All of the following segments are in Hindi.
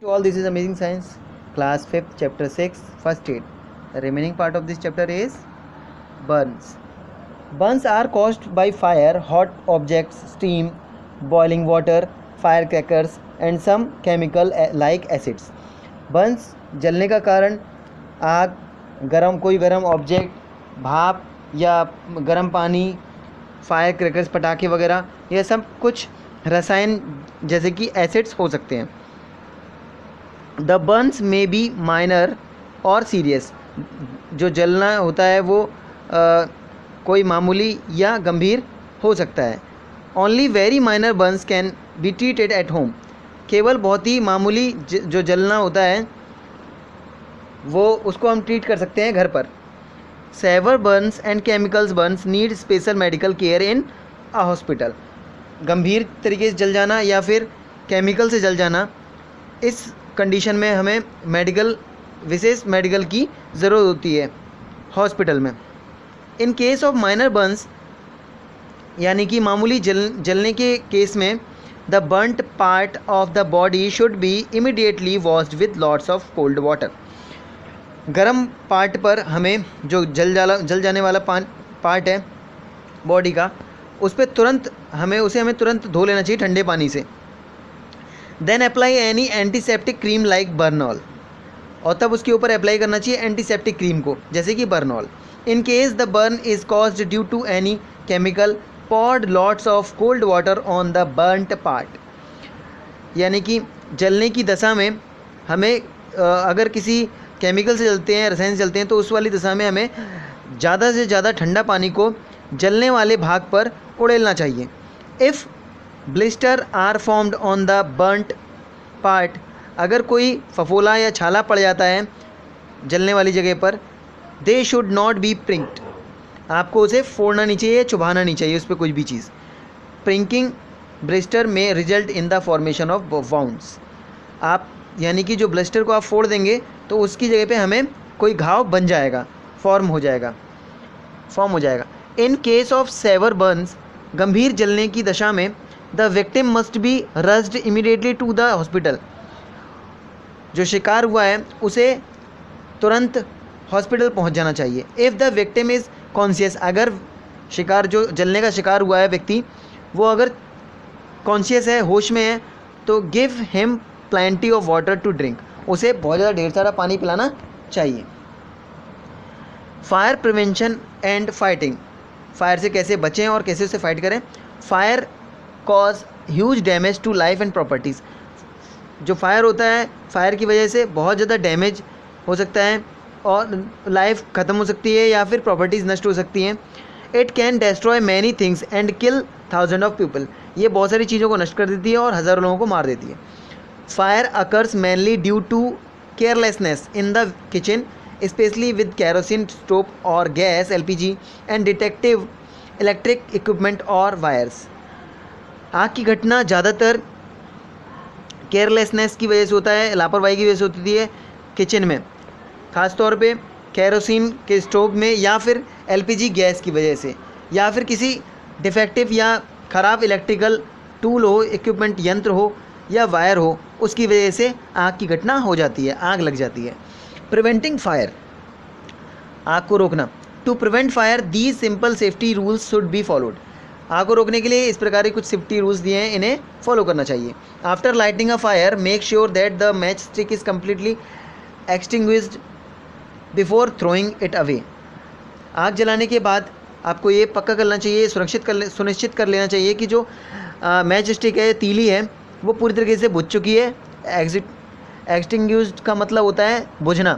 To all, this is Amazing Science, class 5th, chapter 6, first aid. The remaining part of this chapter is burns. Burns are caused by fire, hot objects, steam, boiling water, firecrackers, and some chemical like acids. Burns जलने का कारण आग, कोई गर्म ऑब्जेक्ट, भाप या गर्म पानी, फायर क्रैकर्स, पटाखे वगैरह, यह सब कुछ रसायन जैसे कि एसिड्स हो सकते हैं. द बर्न्स में बी माइनर और सीरियस. जो जलना होता है वो कोई मामूली या गंभीर हो सकता है. Only very minor Burns can be treated at home. केवल बहुत ही मामूली जो जलना होता है वो उसको हम ट्रीट कर सकते हैं घर पर. Severe burns and chemicals burns need special medical care in a hospital. गंभीर तरीके से जल जाना या फिर केमिकल से जल जाना, इस कंडीशन में हमें विशेष मेडिकल की ज़रूरत होती है हॉस्पिटल में. इन केस ऑफ माइनर बर्न्स यानी कि मामूली जलने के केस में the burned part of the body should be immediately washed with lots of cold water. गर्म पार्ट पर हमें जो जल जाने वाला पार्ट है बॉडी का, उस पर हमें तुरंत धो लेना चाहिए ठंडे पानी से. Then apply any antiseptic cream like Burnol. और तब उसके ऊपर अप्लाई करना चाहिए एंटीसेप्टिक क्रीम को, जैसे कि Burnol. In case the burn is caused due to any chemical, poured lots of cold water on the burned part. यानी कि जलने की दशा में हमें अगर किसी केमिकल से जलते हैं, रसायन से जलते हैं, तो उस वाली दशा में हमें ज़्यादा से ज़्यादा ठंडा पानी को जलने वाले भाग पर उड़ेलना चाहिए. If blister are formed on the burned part. अगर कोई फफोला या छाला पड़ जाता है जलने वाली जगह पर, दे शुड नॉट बी प्रिंक्ड. आपको उसे फोड़ना नहीं चाहिए, चुभाना नहीं चाहिए उस पर कुछ भी चीज़. प्रिंकिंग ब्लिस्टर में result in the formation of wounds. आप यानी कि जो ब्लिस्टर को आप फोड़ देंगे तो उसकी जगह पे हमें कोई घाव बन जाएगा, फॉर्म हो जाएगा. In case of severe burns, गंभीर जलने की दशा में, the victim must be rushed immediately to the hospital. जो शिकार हुआ है उसे तुरंत हॉस्पिटल पहुंच जाना चाहिए. If the victim is conscious. अगर जो जलने का शिकार हुआ है व्यक्ति, वो अगर कॉन्शियस है, होश में है, तो give him plenty of water to drink. उसे बहुत ज़्यादा ढेर सारा पानी पिलाना चाहिए. Fire prevention and fighting. Fire से कैसे बचें और कैसे उससे फाइट करें. Fire cause huge damage to life and properties. जो फायर होता है, फायर की वजह से बहुत ज़्यादा डैमेज हो सकता है और लाइफ ख़त्म हो सकती है या फिर प्रॉपर्टीज़ नष्ट हो सकती हैं. It can destroy many things and kill thousand of people. ये बहुत सारी चीज़ों को नष्ट कर देती है और हज़ारों लोगों को मार देती है. Fire occurs mainly due to carelessness in the kitchen, specially with kerosene stove और gas LPG and detective electric equipment और वायर्स. आग की घटना ज़्यादातर केयरलेसनेस की वजह से होता है, लापरवाही की वजह से होती है किचन में, ख़ास तौर पे केरोसिन के स्टोव में, या फिर LPG गैस की वजह से, या फिर किसी डिफेक्टिव या ख़राब इलेक्ट्रिकल टूल हो, इक्विपमेंट, यंत्र हो या वायर हो, उसकी वजह से आग की घटना हो जाती है, आग लग जाती है. Preventing fire. आग को रोकना. To prevent fire these simple safety rules should be followed. आग को रोकने के लिए इस प्रकार के कुछ सेफ्टी रूल्स दिए हैं, इन्हें फॉलो करना चाहिए. After lighting a fire, make sure that the match stick is completely extinguished before throwing it away. आग जलाने के बाद आपको ये पक्का करना चाहिए, सुनिश्चित कर लेना चाहिए कि जो मैच स्टिक है, तीली है, वो पूरी तरीके से बुझ चुकी है. एक्सटिंग्विश्ड का मतलब होता है बुझना.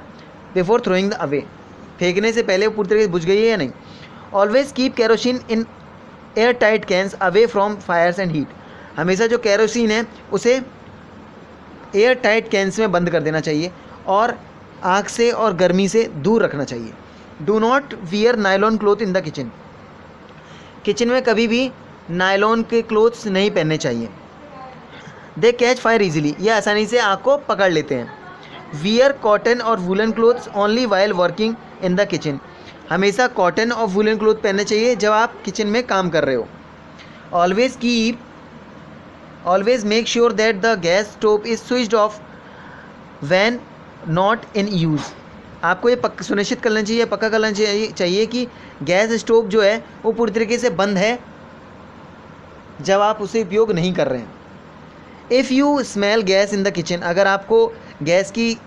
बिफोर थ्रोइंग द अवे, फेंकने से पहले वो पूरी तरीके से बुझ गई है या नहीं. Always keep kerosene in air tight cans away from fires and heat. हमेशा जो केरोसिन है उसे एयर टाइट कैंस में बंद कर देना चाहिए और आग से और गर्मी से दूर रखना चाहिए. Do not wear nylon cloth in the kitchen. Kitchen में कभी भी नायलॉन के क्लोथ्स नहीं पहनने चाहिए. दे कैच फायर ईजिली. ये आसानी से आग को पकड़ लेते हैं. वियर कॉटन और woollen clothes only while working in the kitchen. हमेशा कॉटन और वुलन क्लोथ पहनने चाहिए जब आप किचन में काम कर रहे हो. Always make sure that the gas stove is switched off when not in use. आपको ये सुनिश्चित करना चाहिए, पक्का करना चाहिए कि गैस स्टोव जो है वो पूरी तरीके से बंद है जब आप उसे उपयोग नहीं कर रहे हैं। If you smell gas in the kitchen, अगर आपको गैस की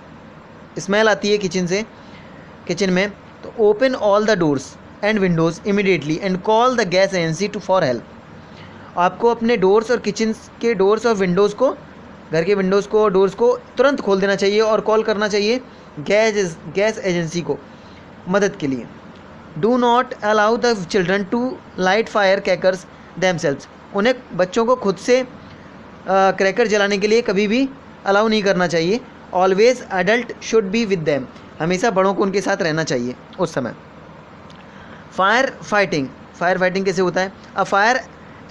स्मेल आती है किचन में, तो open all the doors and windows immediately and call the gas agency to for help. आपको अपने डोर्स और किचन के डोर्स और विंडोज़ को, घर के विंडोज़ को, डोर्स को तुरंत खोल देना चाहिए और कॉल करना चाहिए गैस एजेंसी को मदद के लिए। Do not allow the children to light fire crackers themselves. उन्हें, बच्चों को खुद से क्रैकर जलाने के लिए कभी भी अलाउ नहीं करना चाहिए। Always adult should be with them, हमेशा बड़ों को उनके साथ रहना चाहिए उस समय। फायर फाइटिंग कैसे होता है? A fire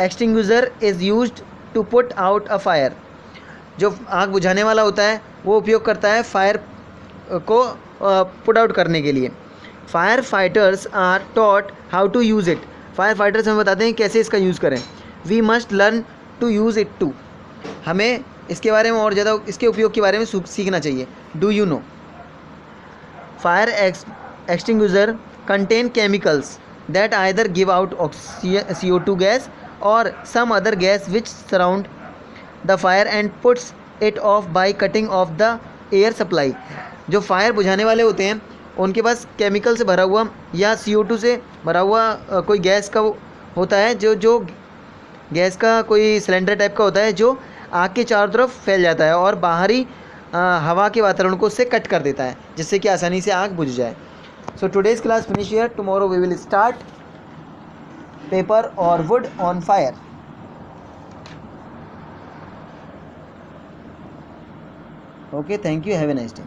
extinguisher is used to put out a fire. जो आग बुझाने वाला होता है वो उपयोग करता है फायर को पुट आउट करने के लिए। Fire fighters are taught how to use it. Fire fighters हमें बताते हैं कैसे इसका यूज़ करें। We must learn to use it too, हमें इसके बारे में और ज़्यादा इसके उपयोग के बारे में सीखना चाहिए। Do you know? Fire extinguisher contain chemicals that either give out CO2 gas और some other gas which surround the fire and puts it off by cutting off the air supply. जो फायर बुझाने वाले होते हैं उनके पास केमिकल से भरा हुआ या CO2 से भरा हुआ कोई गैस का होता है, जो गैस का कोई सिलेंडर टाइप का होता है जो आग के चारों तरफ फैल जाता है और बाहरी हवा के वातावरण को उससे कट कर देता है, जिससे कि आसानी से आग बुझ जाए। So today's class finish here, tomorrow we will start paper और wood on fire. Okay, thank you, have a nice day.